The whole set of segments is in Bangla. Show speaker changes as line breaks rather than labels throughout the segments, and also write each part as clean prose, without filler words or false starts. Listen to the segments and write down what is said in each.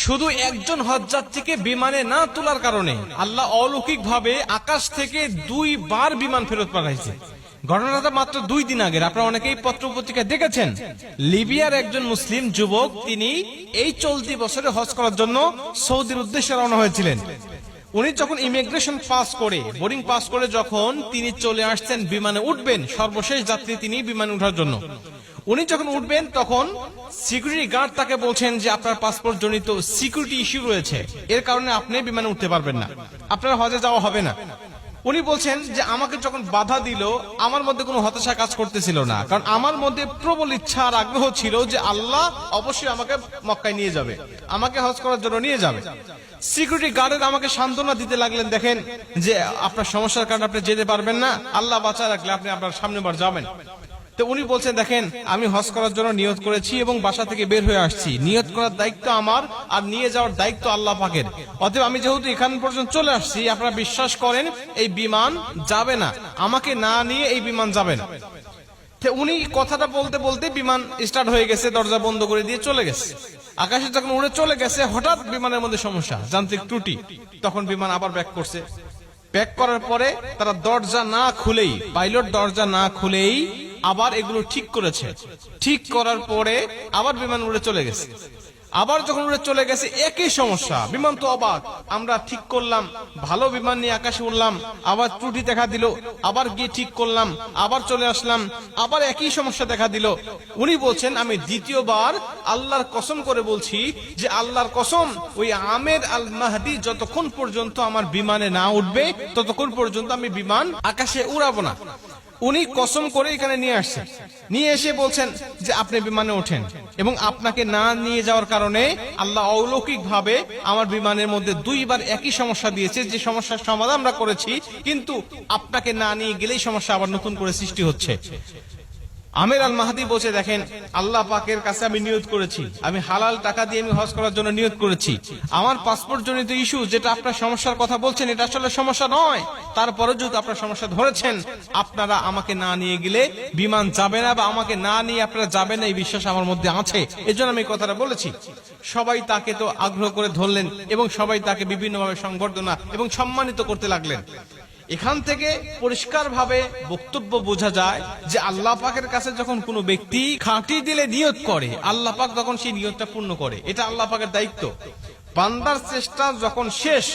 শুধু একজন হজযাত্রীকে বিমানে না তোলার কারণে আল্লাহ অলৌকিক ভাবে আকাশ থেকে 2 বার বিমান ফেরত পাঠাইছে। ঘটনাটা মাত্র 2 দিন আগের। আপনারা অনেকেই পত্র পত্রিকায় দেখেছেন, লিবিয়ার একজন মুসলিম যুবক তিনি এই চলতি বছরে হজ করার জন্য সৌদির উদ্দেশ্যে রওনা হয়েছিলেন। উনি যখন ইমিগ্রেশন পাস করে, বোর্ডিং পাস করে যখন তিনি চলে আসছেন বিমানে উঠবেন, সর্বশেষ যাত্রী তিনি বিমানে ওঠার জন্য, উনি যখন উঠবেন তখন সিকিউরিটি গার্ড তাকে বলছেন যে আপনার পাসপোর্ট জনিত সিকিউরিটি ইস্যু রয়েছে, এর কারণে আপনি বিমানে উঠতে পারবেন না, আপনার হজে যাওয়া হবে না। উনি বলছেন যে আমাকে যখন বাধা দিল আমার মধ্যে কোনো হতাশা কাজ করতেছিল না, কারণ আমার মধ্যে প্রবল ইচ্ছা আর আগ্রহ ছিল যে আল্লাহ অবশ্যই আমাকে মক্কায় নিয়ে যাবে, আমাকে হজ করার জন্য নিয়ে যাবে। সিকিউরিটি গার্ডের আমাকে সান্ত্বনা দিতে লাগলেন, দেখেন যে আপনার সমস্যার কারণে আপনি যেতে পারবেন না, আল্লাহ বাঁচায় রাখলে আপনি আপনার সামনে বার যাবেন। তো উনি বলছেন দেখেন আমি হজ করার জন্য নিয়ত করেছি এবং বাসা থেকে বের হয়ে আসছি, নিয়ত করার দায়িত্ব আমার আর নিয়ে যাওয়ার দায়িত্ব আল্লাহ পাকের। অতএব আমি যেহেতু এখান পর্যন্ত চলে আসছি, আপনারা বিশ্বাস করেন এই বিমান যাবে না, আমাকে না নিয়ে এই বিমান যাবে না। উনি কথাটা বলতে বলতে বিমান স্টার্ট হয়ে গেছে, দরজা বন্ধ করে দিয়ে চলে গেছে। আকাশে যখন উড়ে চলে গেছে হঠাৎ বিমানের মধ্যে সমস্যা, যান্ত্রিক ত্রুটি। তখন বিমান আবার ব্যাক করছে। ব্যাক করার পরে তারা দরজা না খুলেই, পাইলট দরজা না খুলেই আবার এগুলো ঠিক করেছে। ঠিক করার পরে আবার বিমান উড়ে চলে গেছে। আবার যখন উড়ে চলে গেছে একই সমস্যা, বিমান তো অবাক, আমরা ঠিক করলাম, ভালো বিমান নিয়ে আকাশে উঠলাম, আবার ত্রুটি দেখা দিল, আবার গিয়ে ঠিক করলাম, আবার চলে আসলাম, আবার একই সমস্যা দেখা দিল। উনি বলছেন আমি দ্বিতীয়বার আল্লাহর কসম করে বলছি যে আল্লাহর কসম ওই আমের আল মাহদি যতক্ষণ পর্যন্ত আমার বিমানে না উঠবে ততক্ষণ পর্যন্ত আমি বিমান আকাশে উড়াবো না। উনি কসম করে এখানে নিয়ে আসছেন, নিয়ে এসে বলছেন যে আপনি বিমানে ওঠেন, এবং আপনাকে না নিয়ে যাওয়ার কারণে আল্লাহ অলৌকিক ভাবে আমার বিমানের মধ্যে 2 বার একই সমস্যা দিয়েছে, যে সমস্যার সমাধান আমরা করেছি, কিন্তু আপনাকে না নিয়ে গেলেই সমস্যা আবার নতুন করে সৃষ্টি হচ্ছে। আমের আল মাহদি বলছে দেখেন আল্লাহ পাকের কাছে আমি নিয়ত করেছি, আমি হালাল টাকা দিয়ে আমি হজ করার জন্য নিয়ত করেছি, আমার পাসপোর্ট জনিত ইস্যু যেটা আপনার সমস্যার কথা বলছেন এটা আসলে সমস্যা নয়, তারপরে যদি আপনার সমস্যা ধরেছেন আপনারা আমাকে না নিয়ে গেলে বিমান যাবে না, বা আমাকে না নিয়ে আপনারা যাবেন না, এই বিশ্বাস আমার মধ্যে আছে, এজন্য আমি কথাটা বলেছি। সবাই তাকে তো আগ্রহ করে ধরলেন এবং সবাই তাকে বিভিন্নভাবে সংবর্ধনা এবং সম্মানিত করতে লাগলেন। এখান থেকে পরিষ্কার ভাবে বক্তব্য বোঝা যায় যে আল্লাহ পাকের কাছে যখন কোনো ব্যক্তি খাঁটি দিলে নিয়ত করে, আল্লাহ পাক তখন সেই নিয়তটা পূর্ণ করে, এটা আল্লাহ পাকের দায়িত্ব। বান্দার চেষ্টা যখন শেষ,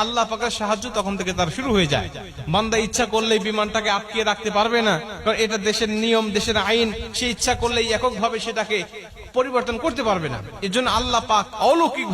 আল্লাহ পাকের সাহায্য তখন থেকে তার শুরু হয়ে যায়। বান্দা ইচ্ছা করলেই বিমানটাকে আটকিয়ে রাখতে পারবে না, কারণ এটা দেশের নিয়ম, দেশের আইন, সে ইচ্ছা করলেই এককভাবে সেটাকে পরিবর্তন করতে পারবে না। এজন্য আল্লাহ পাক অলৌকিক